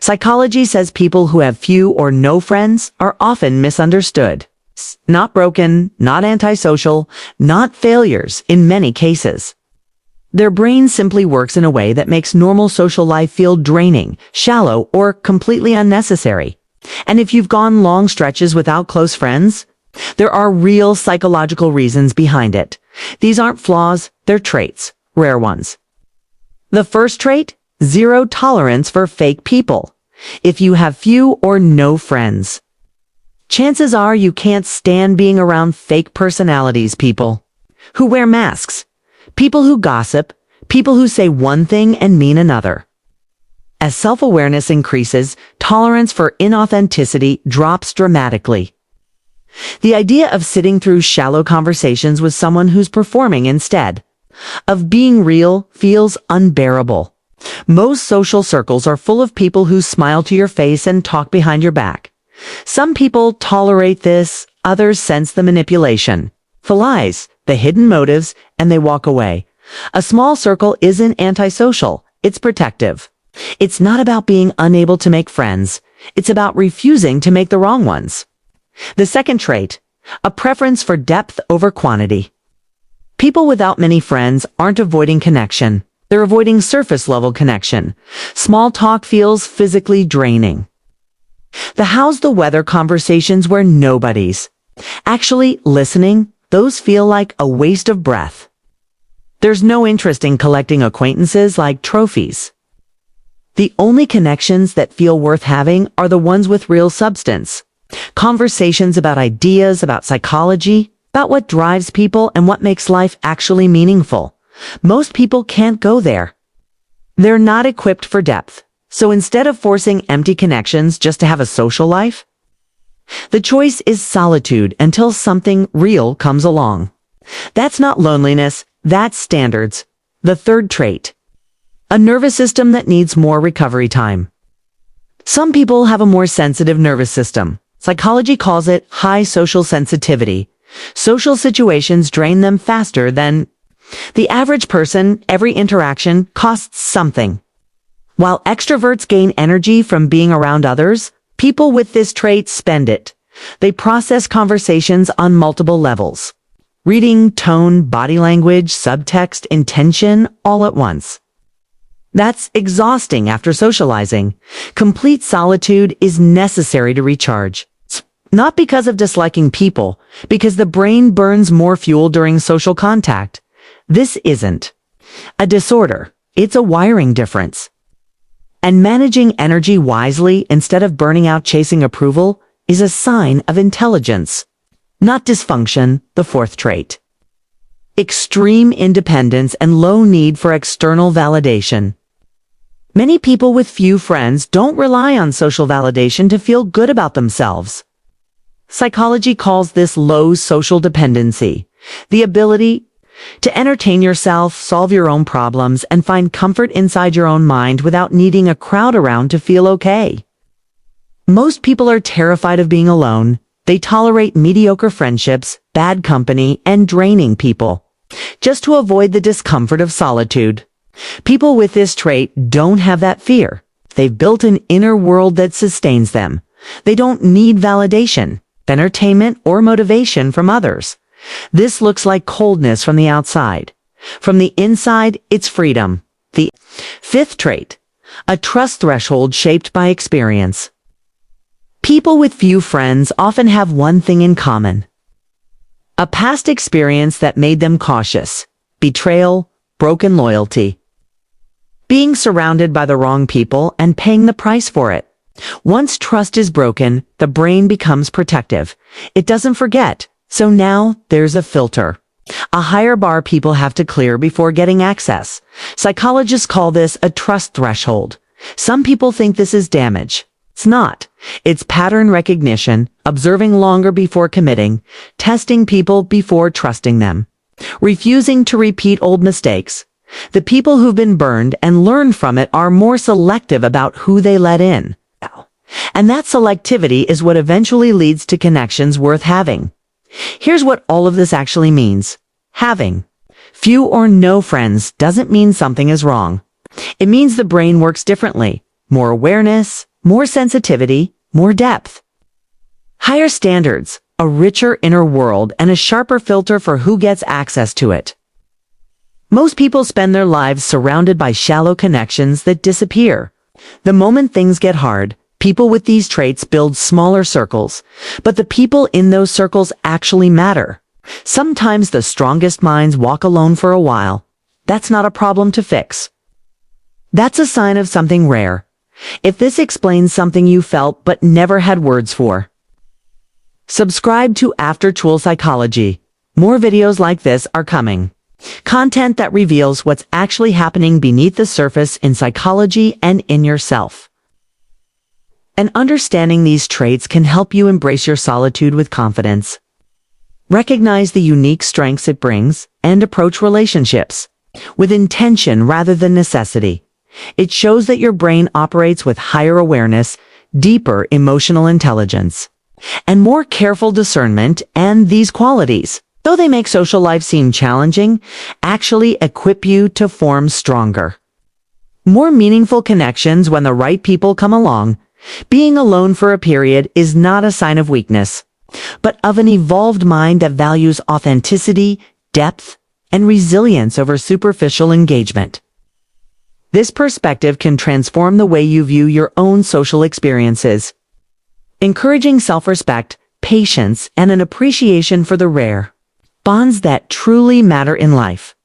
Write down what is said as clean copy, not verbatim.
Psychology says people who have few or no friends are often misunderstood. Not broken, not antisocial, not failures in many cases. Their brain simply works in a way that makes normal social life feel draining, shallow, or completely unnecessary. And if you've gone long stretches without close friends, there are real psychological reasons behind it. These aren't flaws, they're traits, rare ones. The first trait: zero tolerance for fake people. If you have few or no friends, chances are you can't stand being around fake personalities, people who wear masks, people who gossip, people who say one thing and mean another. As self-awareness increases, tolerance for inauthenticity drops dramatically. The idea of sitting through shallow conversations with someone who's performing instead of being real feels unbearable. Most social circles are full of people who smile to your face and talk behind your back. Some people tolerate this, others sense the manipulation, the lies, the hidden motives, and they walk away. A small circle isn't antisocial, it's protective. It's not about being unable to make friends, it's about refusing to make the wrong ones. The second trait: a preference for depth over quantity. People without many friends aren't avoiding connection, they're avoiding surface-level connection. Small talk feels physically draining. The how's the weather conversations where nobody's actually listening, those feel like a waste of breath. There's no interest in collecting acquaintances like trophies. The only connections that feel worth having are the ones with real substance. Conversations about ideas, about psychology, about what drives people and what makes life actually meaningful. Most people can't go there. They're not equipped for depth. So instead of forcing empty connections just to have a social life, the choice is solitude until something real comes along. That's not loneliness, that's standards. The third trait: a nervous system that needs more recovery time. Some people have a more sensitive nervous system. Psychology calls it high social sensitivity. Social situations drain them faster than the average person. Every interaction costs something. While extroverts gain energy from being around others, people with this trait spend it. They process conversations on multiple levels. Reading, tone, body language, subtext, intention, all at once. That's exhausting after socializing. Complete solitude is necessary to recharge. Not because of disliking people, because the brain burns more fuel during social contact. This isn't a disorder, it's a wiring difference. And managing energy wisely instead of burning out chasing approval is a sign of intelligence, not dysfunction. The fourth trait: extreme independence and low need for external validation. Many people with few friends don't rely on social validation to feel good about themselves. Psychology calls this low social dependency, the ability to entertain yourself, solve your own problems, and find comfort inside your own mind without needing a crowd around to feel okay. Most people are terrified of being alone. They tolerate mediocre friendships, bad company, and draining people, just to avoid the discomfort of solitude. People with this trait don't have that fear. They've built an inner world that sustains them. They don't need validation, entertainment, or motivation from others. This looks like coldness from the outside. From the inside, it's freedom. The fifth trait: a trust threshold shaped by experience. People with few friends often have one thing in common: a past experience that made them cautious, betrayal, broken loyalty. Being surrounded by the wrong people and paying the price for it. Once trust is broken, the brain becomes protective. It doesn't forget. So now there's a filter, a higher bar people have to clear before getting access. Psychologists call this a trust threshold. Some people think this is damage. It's not. It's pattern recognition, observing longer before committing, testing people before trusting them, refusing to repeat old mistakes. The people who've been burned and learned from it are more selective about who they let in. And that selectivity is what eventually leads to connections worth having. Here's what all of this actually means. Having few or no friends doesn't mean something is wrong. It means the brain works differently. More awareness, more sensitivity, more depth. Higher standards, a richer inner world, and a sharper filter for who gets access to it. Most people spend their lives surrounded by shallow connections that disappear. The moment things get hard, people with these traits build smaller circles, but the people in those circles actually matter. Sometimes the strongest minds walk alone for a while. That's not a problem to fix. That's a sign of something rare. If this explains something you felt but never had words for. Subscribe to After Tool Psychology. More videos like this are coming. Content that reveals what's actually happening beneath the surface in psychology and in yourself. And understanding these traits can help you embrace your solitude with confidence. Recognize the unique strengths it brings and approach relationships with intention rather than necessity. It shows that your brain operates with higher awareness, deeper emotional intelligence, and more careful discernment, and these qualities, though they make social life seem challenging, actually equip you to form stronger, more meaningful connections when the right people come along. Being alone for a period is not a sign of weakness, but of an evolved mind that values authenticity, depth, and resilience over superficial engagement. This perspective can transform the way you view your own social experiences, encouraging self-respect, patience, and an appreciation for the rare bonds that truly matter in life.